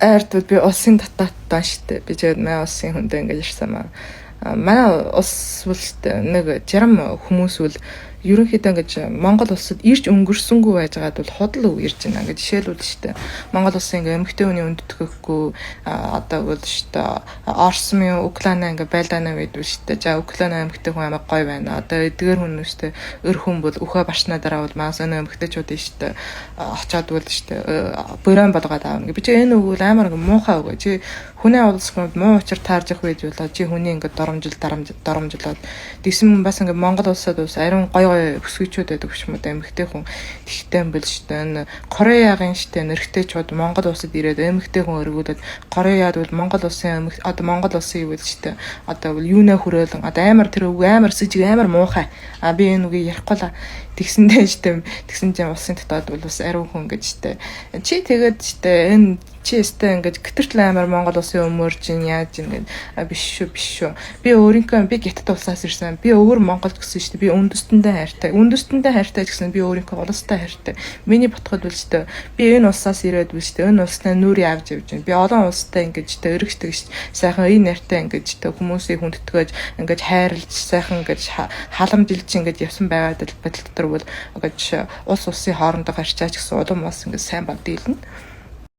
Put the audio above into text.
айртууд би улсын татаатаа штэ. Би тэгээд манай улсын хүндээ ингэж ирсэн маа. Манай улс бол штэ нэг зарим хүмүүс бол ерөнхийдөө ингэж Монгол улсад ирж өнгөрсөнгүй байж байгаад бол худал өв ирж байна. Ингээд жишээлбэл штэ Монгол улсын ингээ эмэгтэй хүний өндөтгэхгүй одоо бол штэ Орос мөн Украина ингээ байлдаана байдаг штэ. За Украина эмэгтэй хүн амар гоё байна. Одоо эдгээр хүн штэ өр хүн бол өхөө баршнаа дараа бол маас өнөө эмэгтэйчүүд штэ очоод бол штэ борон болгоод аавна. Би чи энэ үг амар ингээ муухай үг. Чи хүний улсад муу учир таарж явах үед бол чи хүний ингээ доромжлоод тэгсэн бас ингээ Монгол улсад бас ариун гоё өсгөчүүд байдаг ч юм уу эмэгтэй хүн тэгтэй юм бэл штэ энэ Кореягийн штэ нэрхтэйчүүд Монгол улсад ирээд эмэгтэй хүн өргүүлээд Кореяд бол Монгол улсын одоо Монгол улсын юу вэ штэ одоо бол юунаа хүрээлэн одоо амар тэр үг амар сэжиг амар муухай би энэ үгийг ярихгүй л тэгсэндээ штэ тэгсэн чинь улсын дотоод бол бас ариун хүн гэж штэ чи тэгээд штэ энэ чи өстэй ингэж гэтэртэл амар Монгол улсын өмөрж ин яаж ингэж биш шүү. Би өөрийнхөө би гятад улсаас ирсэн. Би өөр Монголд гэсэн шүү дээ. Би үндэстэндээ хайртай гэсэн би өөрийнхөө улстай хайртай. Миний ботход бол шүү дээ. Би энэ улсаас ирээд биш шүү дээ. Энэ улснаа нүрий авч явж байна. Би олон улстай ингэж дээ өргөжтэй сайхан ий нартай ингэж дээ хүмүүсийг хүндэтгэж ингэж хайрлж сайхан ингэж халамжилж ингэж явсан байгаад л бодол дотор бол ингэж улсын хоорондоо харьцаач гэсэн улам бас ингэж сайн бод дийлнэ.